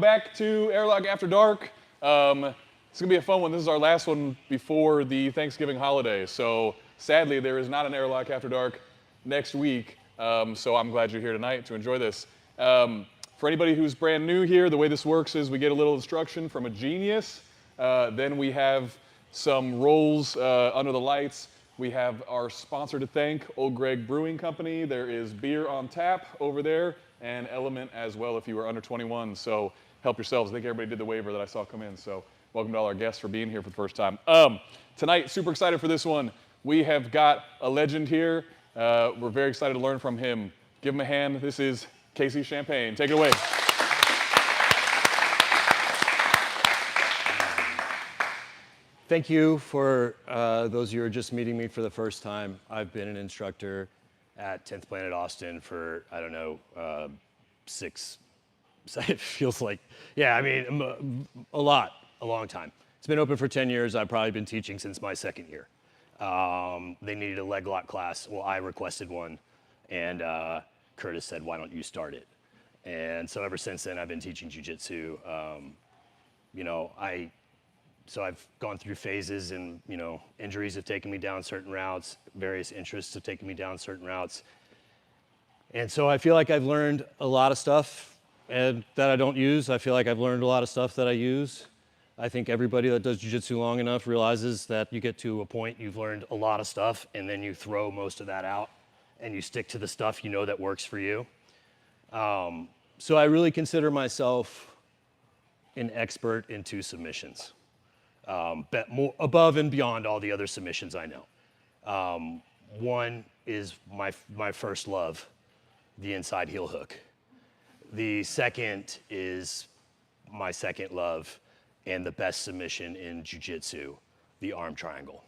back to Airlock After Dark. It's gonna be a fun one. This is our last one before the Thanksgiving holiday. So sadly, there is not an Airlock After Dark next week. So I'm glad you're here tonight to enjoy this. For anybody who's brand new here, the way this works is we get a little instruction from a genius. Then we have some rolls under the lights. We have our sponsor to thank, Old Greg Brewing Company. There is beer on tap over there, and Element as well if you are under 21. So help yourselves. I think everybody did the waiver that I saw come in. So welcome to all our guests for being here for the first time. Tonight, super excited for this one. We have got a legend here. We're very excited to learn from him. Give him a hand. This is Casey Champagne. Take it away. Thank you for those of you who are just meeting me for the first time. I've been an instructor at 10th Planet Austin for, I don't know, it feels like, yeah, I mean, a long time. It's been open for 10 years. I've probably been teaching since my second year. They needed a leg lock class. Well, I requested one, and Curtis said, why don't you start it? And so ever since then, I've been teaching jiu-jitsu. So I've gone through phases, and injuries have taken me down certain routes, various interests have taken me down certain routes. And so I feel like I've learned a lot of stuff that I don't use. I feel like I've learned a lot of stuff that I use. I think everybody that does jiu-jitsu long enough realizes that you get to a point you've learned a lot of stuff, and then you throw most of that out, and you stick to the stuff you know that works for you. So I really consider myself an expert in two submissions. But more above and beyond all the other submissions I know. One is my first love, the inside heel hook. The second is my second love and the best submission in jiu-jitsu, the arm triangle.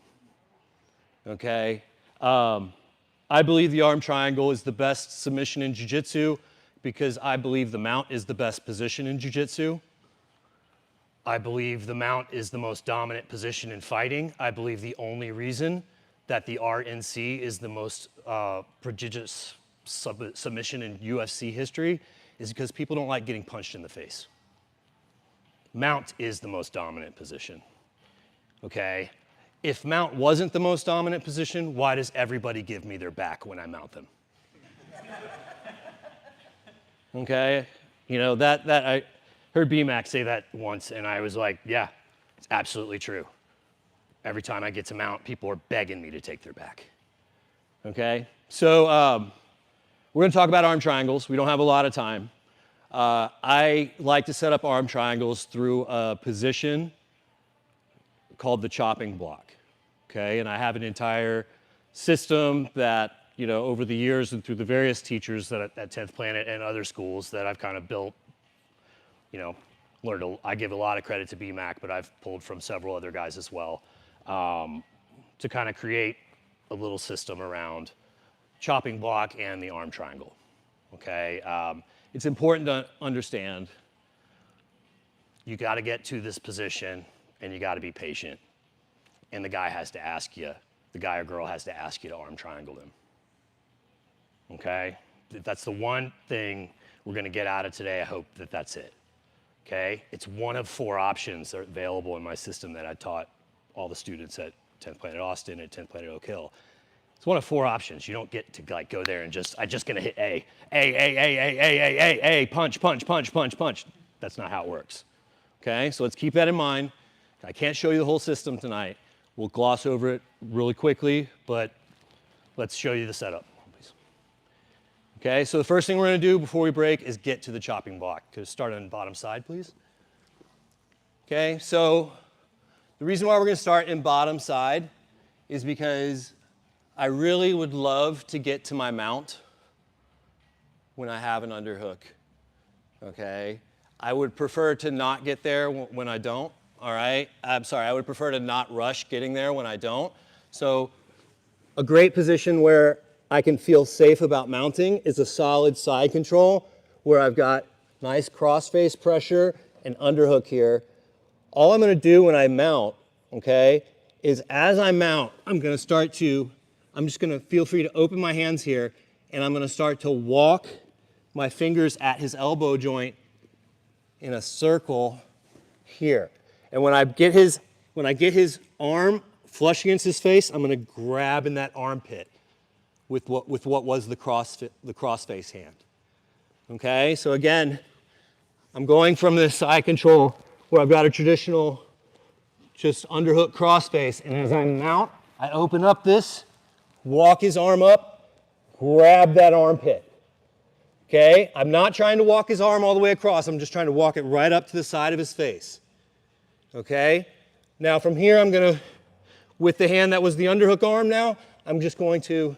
Okay? I believe the arm triangle is the best submission in jiu-jitsu because I believe the mount is the best position in jiu-jitsu. I believe the mount is the most dominant position in fighting. I believe the only reason that the RNC is the most prodigious submission in UFC history is because people don't like getting punched in the face. Mount is the most dominant position, okay? If mount wasn't the most dominant position, why does everybody give me their back when I mount them? Okay, I heard BMAC say that once, and I was like, yeah, it's absolutely true. Every time I get to mount, people are begging me to take their back. Okay, so we're gonna talk about arm triangles. We don't have a lot of time. I like to set up arm triangles through a position called the chopping block, okay? And I have an entire system that, over the years and through the various teachers that at 10th Planet and other schools that I've kind of built, I give a lot of credit to BMAC, but I've pulled from several other guys as well, to kind of create a little system around chopping block and the arm triangle, okay? It's important to understand you got to get to this position and you got to be patient. And the guy or girl has to ask you to arm triangle them. Okay? That's the one thing we're going to get out of today. I hope that that's it. Okay? It's one of 4 options that are available in my system that I taught all the students at 10th Planet Austin and 10th Planet Oak Hill. It's one of 4 options. You don't get to go there and I'm just gonna hit A, punch. That's not how it works. Okay, so let's keep that in mind. I can't show you the whole system tonight. We'll gloss over it really quickly, but let's show you the setup, please. Okay, so the first thing we're gonna do before we break is get to the chopping block. Could you start on the bottom side, please? Okay, so the reason why we're gonna start in bottom side is because I really would love to get to my mount when I have an underhook, okay? I would prefer to not get there when I don't, all right? I'm sorry, I would prefer to not rush getting there when I don't. So a great position where I can feel safe about mounting is a solid side control where I've got nice cross-face pressure and underhook here. All I'm gonna do when I mount, okay, is as I mount, I'm just gonna feel free to open my hands here, and I'm gonna start to walk my fingers at his elbow joint in a circle here. And when I get his arm flush against his face, I'm going to grab in that armpit with what was the cross face hand. Okay, so again, I'm going from this side control where I've got a traditional just underhook cross face, and as I mount, I open up this, walk his arm up, grab that armpit. Okay, I'm not trying to walk his arm all the way across, I'm just trying to walk it right up to the side of his face. Okay, now from here I'm going to, with the hand that was the underhook arm now, I'm just going to,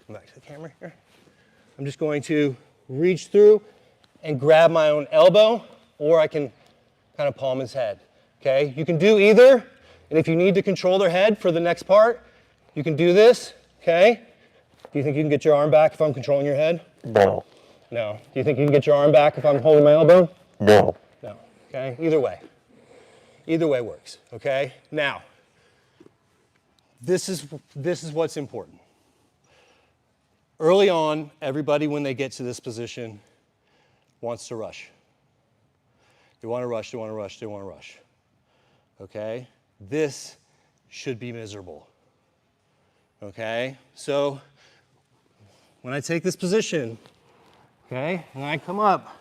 come back to the camera here, I'm just going to reach through and grab my own elbow, or I can kind of palm his head. Okay, you can do either, and if you need to control their head for the next part, you can do this, okay? Do you think you can get your arm back if I'm controlling your head? No. No. Do you think you can get your arm back if I'm holding my elbow? No. No. Okay, either way. Either way works, okay? Now, this is what's important. Early on, everybody, when they get to this position, wants to rush. They want to rush, they want to rush, they want to rush. Okay? This should be miserable. Okay? So, when I take this position, okay, and I come up,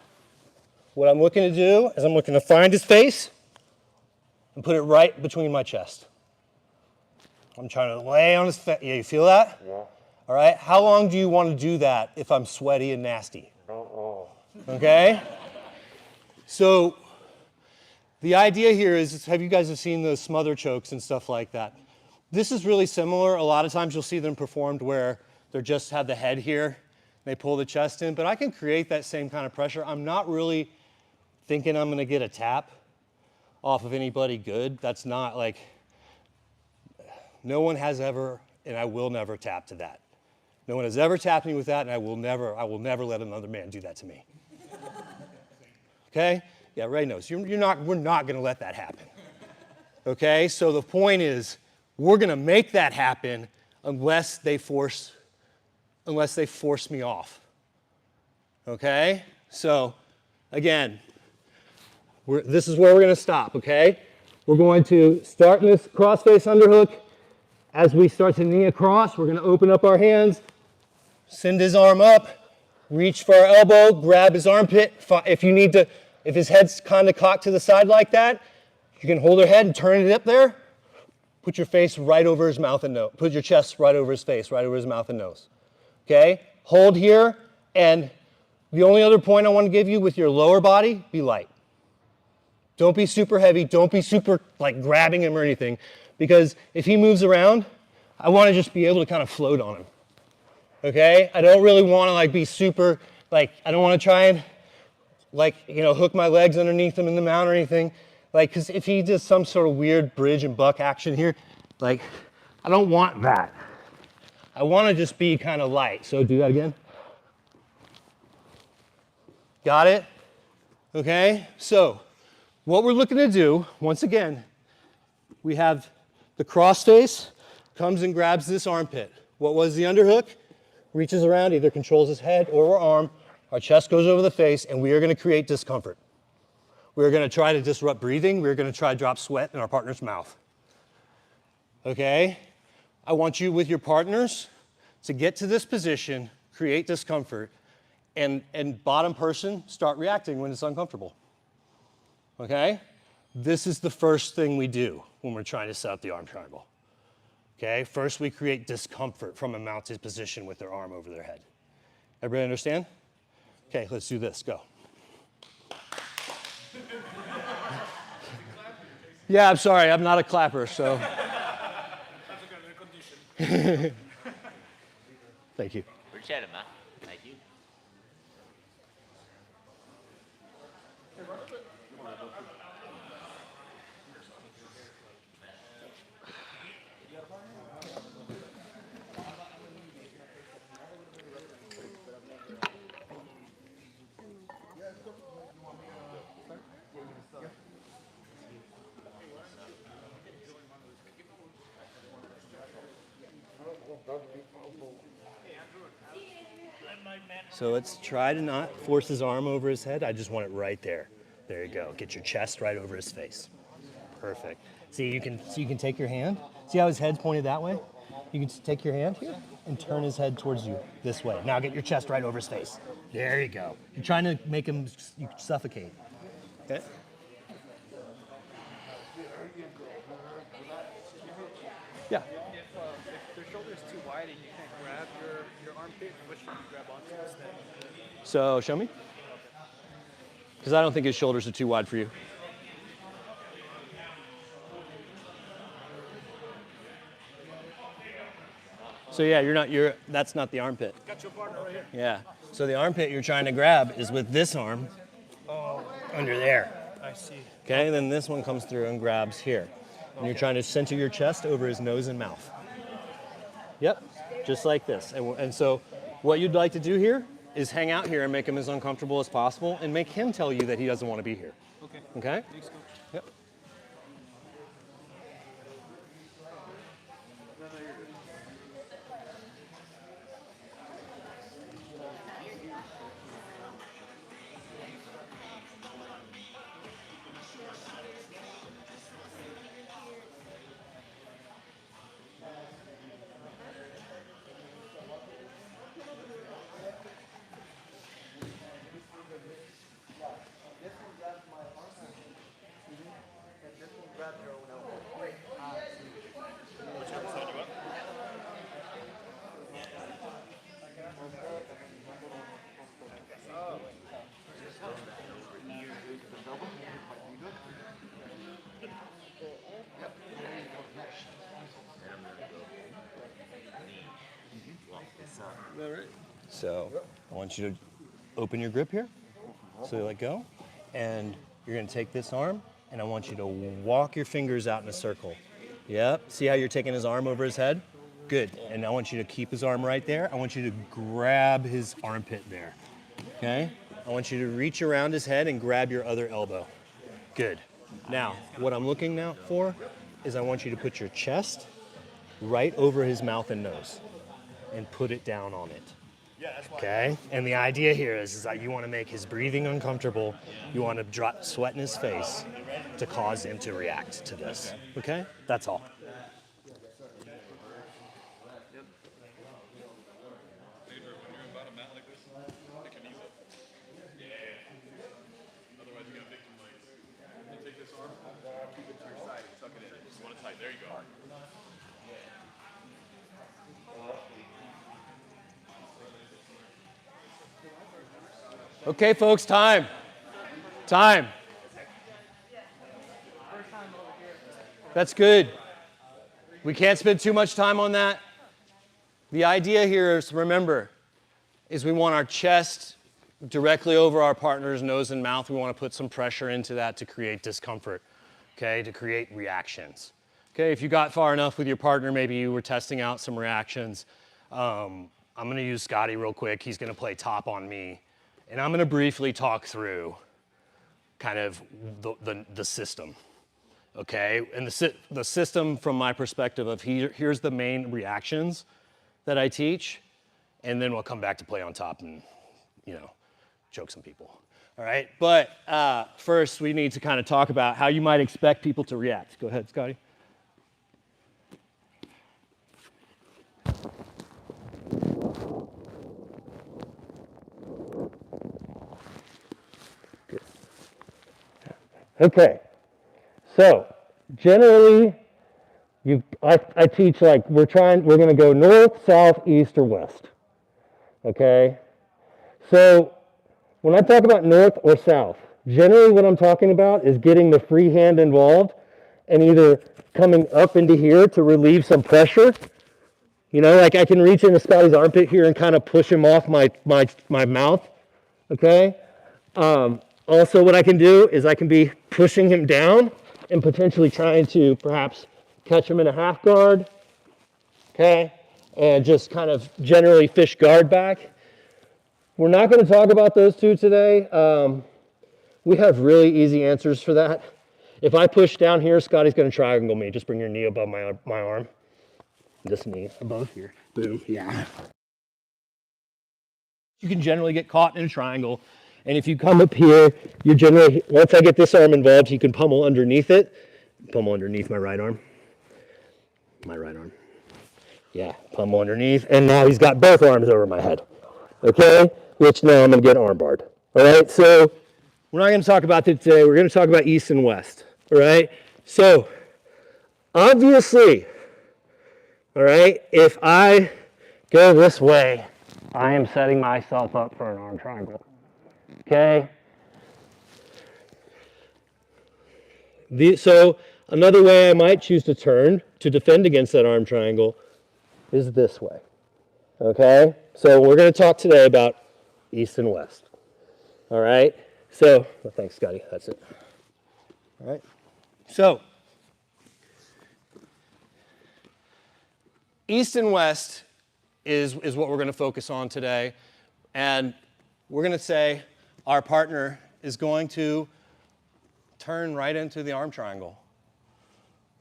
what I'm looking to do is I'm looking to find his face and put it right between my chest. I'm trying to lay on his face. Yeah, you feel that? Yeah. All right? How long do you want to do that if I'm sweaty and nasty? Okay? So, the idea here is, have you guys seen those smother chokes and stuff like that? This is really similar. A lot of times you'll see them performed where they just have the head here, they pull the chest in, but I can create that same kind of pressure. I'm not really thinking I'm gonna get a tap off of anybody good. That's not like, no one has ever, and I will never tap to that. No one has ever tapped me with that, and I will never let another man do that to me. Okay? Yeah, Ray knows. We're not going to let that happen. Okay? So the point is, we're going to make that happen unless they force me off. Okay? So, again, this is where we're going to stop, okay? We're going to start in this cross-face underhook. As we start to knee across, we're going to open up our hands, send his arm up, reach for our elbow, grab his armpit. If you need to, if his head's kind of cocked to the side like that, you can hold her head and turn it up there. Put your face right over his mouth and nose. Put your chest right over his face, right over his mouth and nose. Okay? Hold here, and the only other point I want to give you with your lower body, be light. Don't be super heavy. Don't be super like grabbing him or anything, because if he moves around, I want to just be able to kind of float on him. Okay? I don't really want to like be super, like, I don't want to try and like, you know, hook my legs underneath him in the mount or anything. Like, because if he does some sort of weird bridge and buck action here, like, I don't want that. I want to just be kind of light. So do that again. Got it? Okay? So, what we're looking to do, once again, we have the cross face, comes and grabs this armpit. What was the underhook? Reaches around, either controls his head or our arm. Our chest goes over the face, and we are going to create discomfort. We're going to try to disrupt breathing. We're going to try to drop sweat in our partner's mouth. Okay? I want you with your partners to get to this position, create discomfort, and bottom person start reacting when it's uncomfortable. Okay? This is the first thing we do when we're trying to set up the arm triangle. Okay? First, we create discomfort from a mounted position with their arm over their head. Everybody understand? Okay, let's do this. Go. Yeah, I'm sorry. I'm not a clapper, so. Thank you. Appreciate it, man. Thank you. So let's try to not force his arm over his head. I just want it right there. There you go. Get your chest right over his face. Perfect. See, you can take your hand. See how his head's pointed that way? You can take your hand here and turn his head towards you this way. Now get your chest right over his face. There you go. You're trying to make him suffocate. Okay? Yeah. If their shoulder's too wide and you can't grab your armpit, which should you grab onto instead? So show me. Because I don't think his shoulders are too wide for you. So yeah, that's not the armpit. Got your partner right here. Yeah. So the armpit you're trying to grab is with this arm under there. I see. Okay, then this one comes through and grabs here. And you're trying to center your chest over his nose and mouth. Yep, just like this. And so what you'd like to do here is hang out here and make him as uncomfortable as possible and make him tell you that he doesn't want to be here. Okay. Okay? Thanks, Coach. Yep. So I want you to open your grip here. So you let go. And you're going to take this arm, and I want you to walk your fingers out in a circle. Yep. See how you're taking his arm over his head? Good. And I want you to keep his arm right there. I want you to grab his armpit there. Okay? I want you to reach around his head and grab your other elbow. Good. Now, what I'm looking now for is I want you to put your chest right over his mouth and nose and put it down on it. Okay? And the idea here is that you want to make his breathing uncomfortable. You want to drop sweat in his face to cause him to react to this. Okay? That's all. There you go. Okay, folks, time. Time. That's good. We can't spend too much time on that. The idea here is, remember, is we want our chest directly over our partner's nose and mouth. We want to put some pressure into that to create discomfort, okay, to create reactions. Okay, if you got far enough with your partner, maybe you were testing out some reactions. I'm going to use Scotty real quick. He's going to play top on me. And I'm going to briefly talk through kind of the system, okay? And the system from my perspective of here's the main reactions that I teach, and then we'll come back to play on top and, choke some people, all right? But first, we need to kind of talk about how you might expect people to react. Go ahead, Scotty. Okay, so generally, I teach like we're going to go north, south, east, or west. Okay, so when I talk about north or south, generally what I'm talking about is getting the free hand involved and either coming up into here to relieve some pressure. Like I can reach into Scotty's armpit here and kind of push him off my mouth. Okay. Also, what I can do is I can be pushing him down and potentially trying to perhaps catch him in a half guard, okay, and just kind of generally fish guard back. We're not going to talk about those two today. We have really easy answers for that. If I push down here, Scotty's going to triangle me. Just bring your knee above my arm. This knee above here. Boom. Yeah. You can generally get caught in a triangle And if you come up here, you're generally, once I get this arm involved, you can pummel underneath it. Pummel underneath my right arm. My right arm. Yeah, pummel underneath. And now he's got both arms over my head. Okay? Which now I'm going to get arm barred. All right? So we're not going to talk about that today. We're going to talk about east and west. All right? So obviously, all right, if I go this way, I am setting myself up for an arm triangle. Okay? So another way I might choose to turn to defend against that arm triangle is this way. Okay? So we're going to talk today about east and west. All right? So, well, thanks, Scotty. That's it. All right? So, east and west is what we're going to focus on today. And we're going to say our partner is going to turn right into the arm triangle.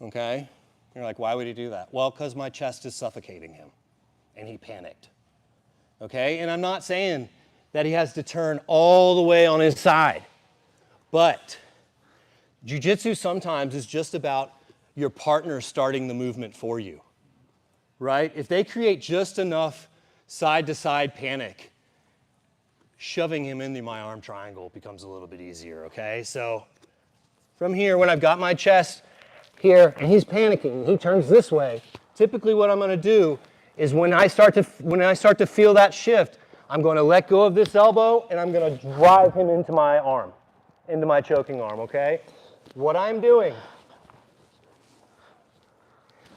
Okay? You're like, why would he do that? Well, because my chest is suffocating him, and he panicked. Okay? And I'm not saying that he has to turn all the way on his side, but jiu-jitsu sometimes is just about your partner starting the movement for you, right? If they create just enough side-to-side panic, shoving him into my arm triangle becomes a little bit easier, okay? So from here, when I've got my chest here, and he's panicking, he turns this way, typically what I'm going to do is when I start to feel that shift, I'm going to let go of this elbow, and I'm going to drive him into my arm, into my choking arm, okay? What I'm doing,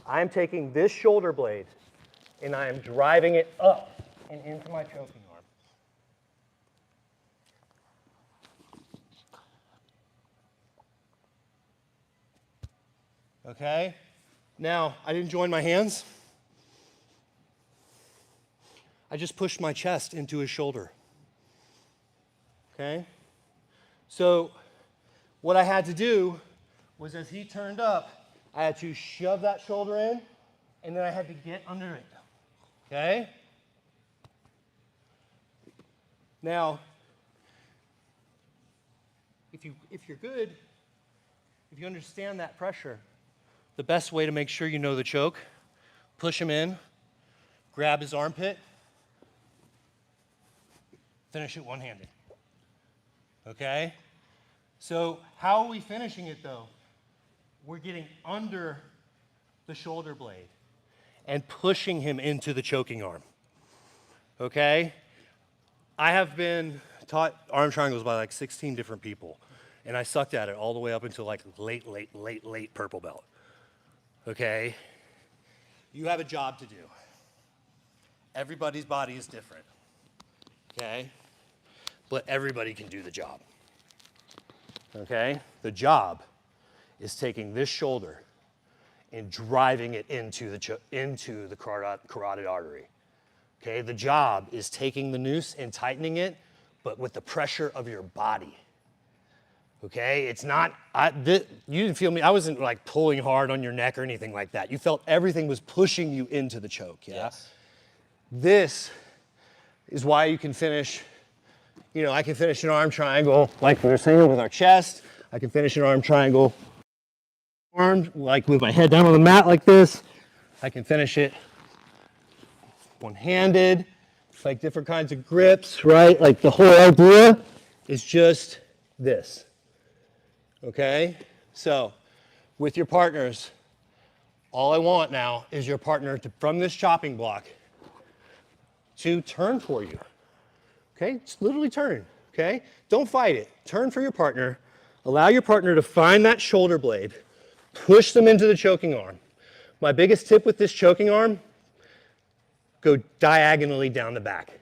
I'm taking this shoulder blade, and I am driving it up and into my choking arm. Okay? Now, I didn't join my hands. I just pushed my chest into his shoulder. Okay? So, what I had to do was as he turned up, I had to shove that shoulder in, and then I had to get under it. Okay? Now, if you're good, if you understand that pressure, the best way to make sure you know the choke, push him in, grab his armpit, finish it one-handed. Okay? So how are we finishing it though? We're getting under the shoulder blade and pushing him into the choking arm. Okay? I have been taught arm triangles by like 16 different people, and I sucked at it all the way up until like late purple belt. Okay? You have a job to do. Everybody's body is different. Okay? But everybody can do the job. Okay? The job is taking this shoulder and driving it into the carotid artery. Okay? The job is taking the noose and tightening it, but with the pressure of your body. Okay? It's not, you didn't feel me, I wasn't like pulling hard on your neck or anything like that. You felt everything was pushing you into the choke, yeah? Yes. This is why you can finish, I can finish an arm triangle like we were saying with our chest. I can finish an arm triangle, like with my head down on the mat like this. I can finish it one-handed, like different kinds of grips, right? Like the whole idea is just this. Okay? So, with your partners, all I want now is your partner to, from this chopping block, to turn for you. Okay? Just literally turn. Okay? Don't fight it. Turn for your partner. Allow your partner to find that shoulder blade. Push them into the choking arm. My biggest tip with this choking arm, go diagonally down the back.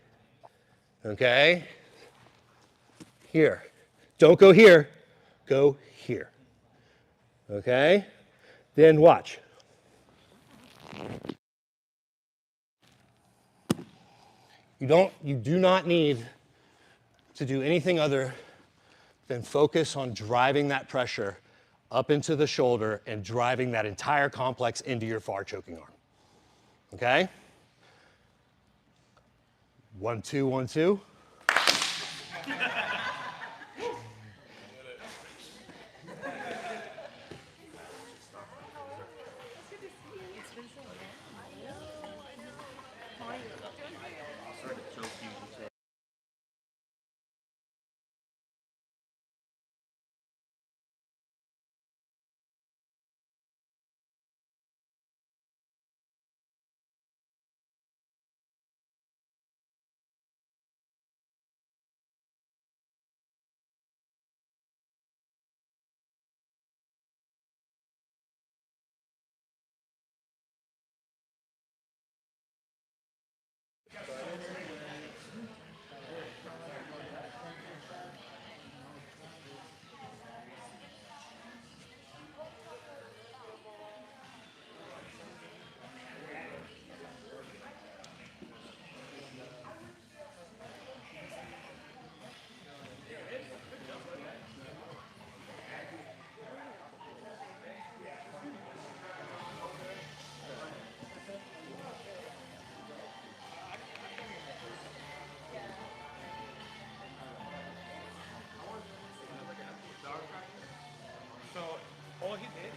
Okay? Here. Don't go here. Go here. Okay? Then watch. You do not need to do anything other than focus on driving that pressure up into the shoulder and driving that entire complex into your far choking arm. Okay? 1, 2, 1, 2. So all he did.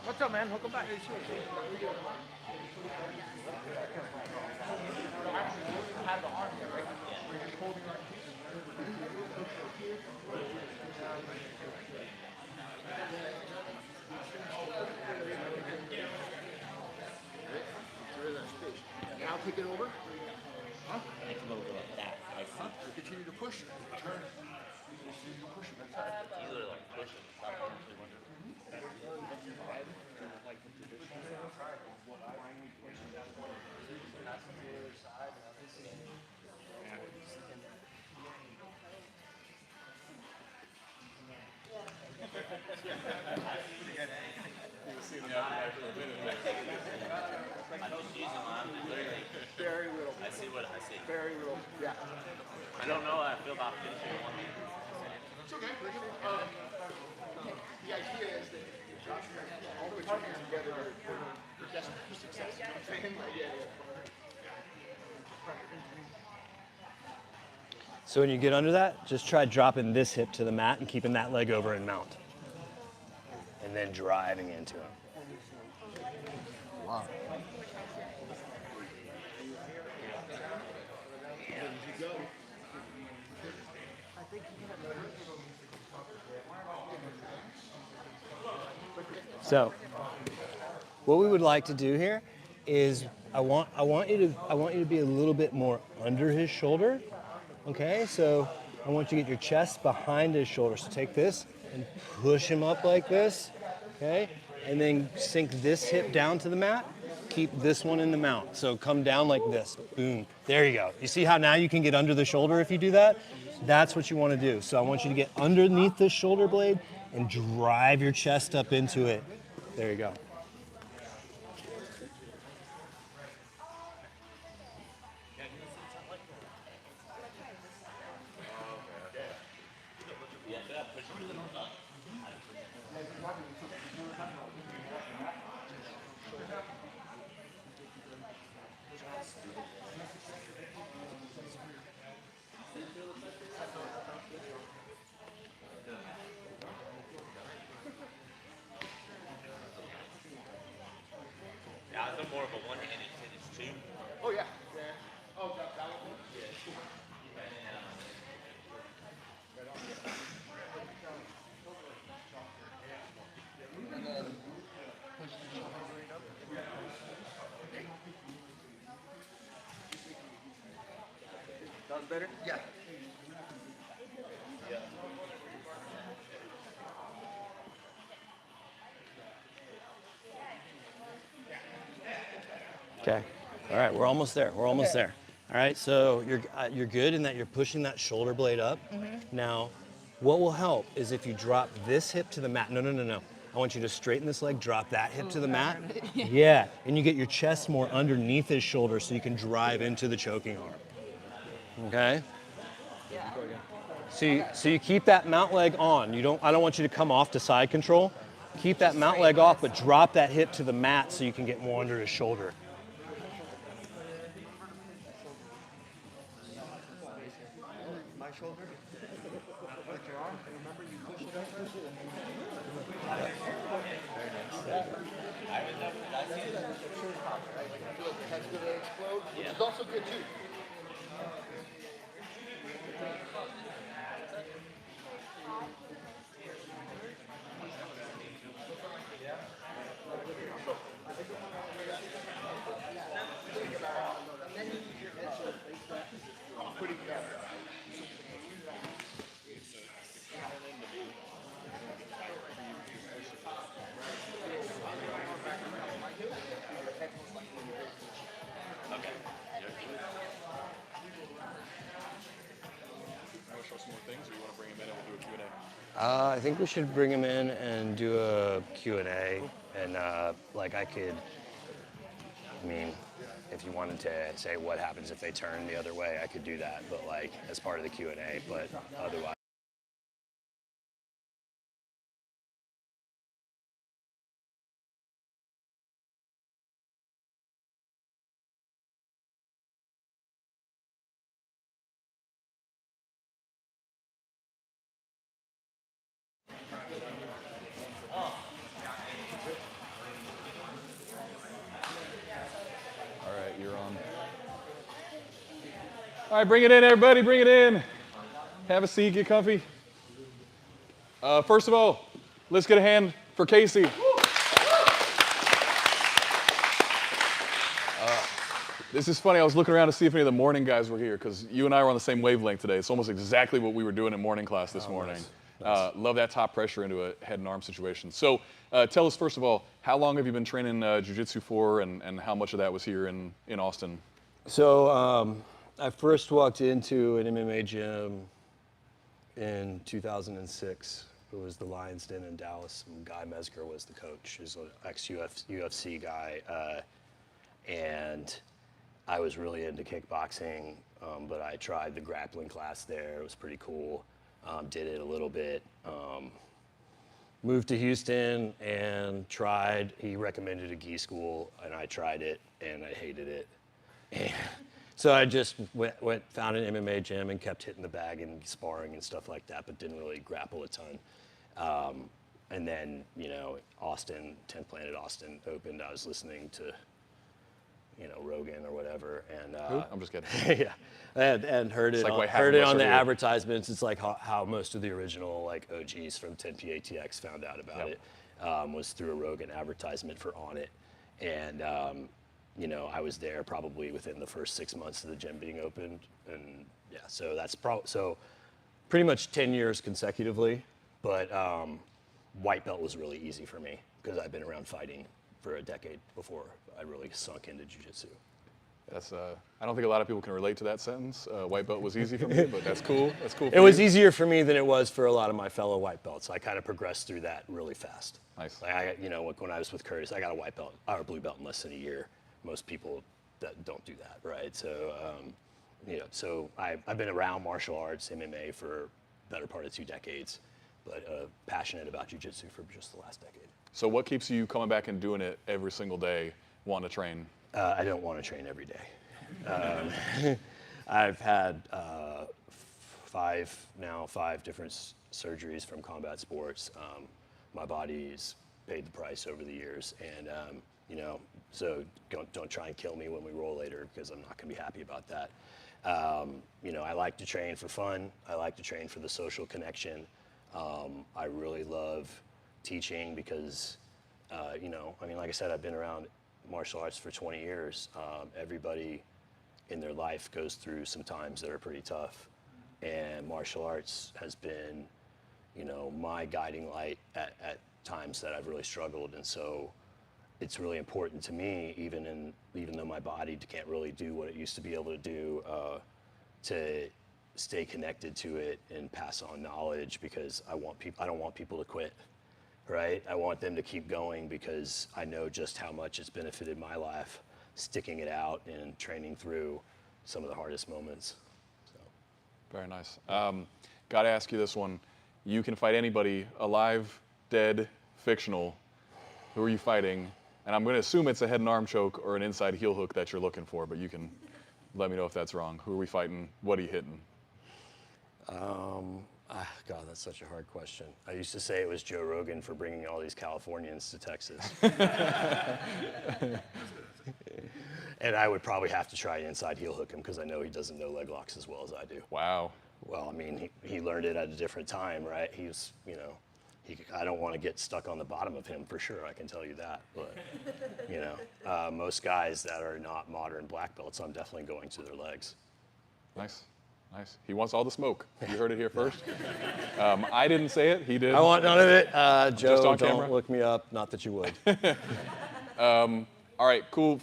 What's up, man? Welcome back. Now take it over. Huh? I come over like that. I see. Continue to push. Turn. Continue to push it. That's right. You literally like pushing. I don't use them. I'm literally. Very little. I see what I see. Very little. Yeah. I don't know how I feel about finishing one. It's okay. The idea is that all the way two hands together, you're desperate for success. You know what I'm saying? Like, yeah. So when you get under that, just try dropping this hip to the mat and keeping that leg over and mount. And then driving into it. Wow. So, what we would like to do here is I want you to be a little bit more under his shoulder. Okay, so I want you to get your chest behind his shoulder. So take this and push him up like this. Okay, and then sink this hip down to the mat. Keep this one in the mount. So come down like this. Boom. There you go. You see how now you can get under the shoulder if you do that? That's what you want to do. So I want you to get underneath this shoulder blade and drive your chest up into it. There you go. Yeah, I'm more of a one-handed tennis too. Oh, yeah. Yeah. Oh, that one? That was better? Yeah. Okay. All right, we're almost there. We're almost there. All right, so you're good in that you're pushing that shoulder blade up. Now, what will help is if you drop this hip to the mat. No, no, no, no. I want you to straighten this leg, drop that hip to the mat. Yeah, and you get your chest more underneath his shoulder so you can drive into the choking arm. Okay? Yeah. So you keep that mount leg on. I don't want you to come off to side control. Keep that mount leg off, but drop that hip to the mat so you can get more under his shoulder. My shoulder. With your arm. Remember you push it up. Head's going to explode, which is also good too. things, or you want to bring him in and we'll do a Q&A? I think we should bring him in and do a Q&A, and I mean, if you wanted to say what happens if they turn the other way, I could do that, but like as part of the Q&A, but otherwise. All right, you're on. All right, bring it in, everybody, bring it in. Have a seat, get comfy. First of all, let's get a hand for Casey. This is funny, I was looking around to see if any of the morning guys were here, because you and I were on the same wavelength today. It's almost exactly what we were doing in morning class this morning. Nice. Love that top pressure into a head and arm situation. So tell us, first of all, how long have you been training jiu-jitsu for, and how much of that was here in Austin? So I first walked into an MMA gym in 2006. It was the Lions Den in Dallas, and Guy Mesger was the coach. He's an ex-UFC guy, and I was really into kickboxing, but I tried the grappling class there. It was pretty cool. Did it a little bit. Moved to Houston and tried. He recommended a gi school, and I tried it, and I hated it. And so I just found an MMA gym and kept hitting the bag and sparring and stuff like that, but didn't really grapple a ton. And then, Austin, 10th Planet Austin opened. I was listening to Rogan or whatever, and I'm just kidding. yeah, and heard it like on the advertisements. It's like how most of the original OGs from 10PATX found out about it, was through a Rogan advertisement for On It, and I was there probably within the first 6 months of the gym being opened, and yeah, so that's so pretty much 10 years consecutively, but white belt was really easy for me because I've been around fighting for a decade before I really sunk into jiu-jitsu. That's I don't think a lot of people can relate to that sentence. White belt was easy for me, but that's cool. That's cool. It was easier for me than it was for a lot of my fellow white belts. I kind of progressed through that really fast. Nice. Like when I was with Curtis, I got a white belt or a blue belt in less than a year. Most people that don't do that, right? So, so I've been around martial arts, MMA for the better part of 2 decades, but passionate about jiu-jitsu for just the last decade. So what keeps you coming back and doing it every single day, wanting to train? I don't want to train every day. I've had 5 different surgeries from combat sports. My body's paid the price over the years, and so don't try and kill me when we roll later, because I'm not going to be happy about that. I like to train for fun. I like to train for the social connection. I really love teaching because, like I said, I've been around martial arts for 20 years. Everybody in their life goes through some times that are pretty tough, and martial arts has been, my guiding light at times that I've really struggled, and so it's really important to me, even though my body can't really do what it used to be able to do, to stay connected to it and pass on knowledge, because I don't want people to quit, right? I want them to keep going, because I know just how much it's benefited my life, sticking it out and training through some of the hardest moments. So. Very nice. Got to ask you this one. You can fight anybody, alive, dead, fictional. Who are you fighting? And I'm going to assume it's a head and arm choke or an inside heel hook that you're looking for, but you can let me know if that's wrong. Who are we fighting? What are you hitting? God, that's such a hard question. I used to say it was Joe Rogan for bringing all these Californians to Texas. And I would probably have to try inside heel hook him, because I know he doesn't know leg locks as well as I do. Wow. Well, I mean, he learned it at a different time, right? He was, I don't want to get stuck on the bottom of him for sure, I can tell you that. But, most guys that are not modern black belts, I'm definitely going to their legs. Nice. Nice. He wants all the smoke. You heard it here first. I didn't say it. He did. I want none of it. Joe, Just on don't camera? look me up. Not that you would. All right, cool.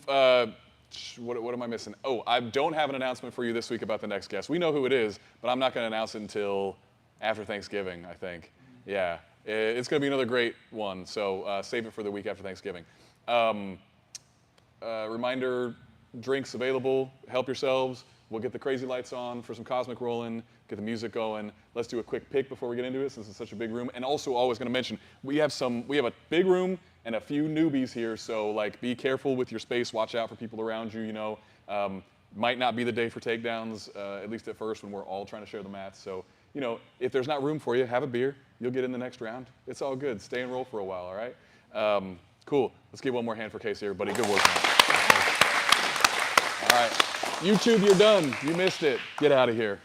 What am I missing? Oh, I don't have an announcement for you this week about the next guest. We know who it is, but I'm not going to announce it until after Thanksgiving, I think. Yeah, it's going to be another great one, so save it for the week after Thanksgiving. Reminder, drinks available, help yourselves. We'll get the crazy lights on for some cosmic rolling, get the music going. Let's do a quick pick before we get into it, since it's such a big room. And also, always going to mention, we have a big room and a few newbies here, so like be careful with your space, watch out for people around you, you know. Might not be the day for takedowns, at least at first when we're all trying to share the mats. So, you know, if there's not room for you, have a beer. You'll get in the next round. It's all good. Stay and roll for a while, all right? Cool. Let's give one more hand for Casey, everybody. Good work, man. All right. YouTube, you're done. You missed it. Get out of here.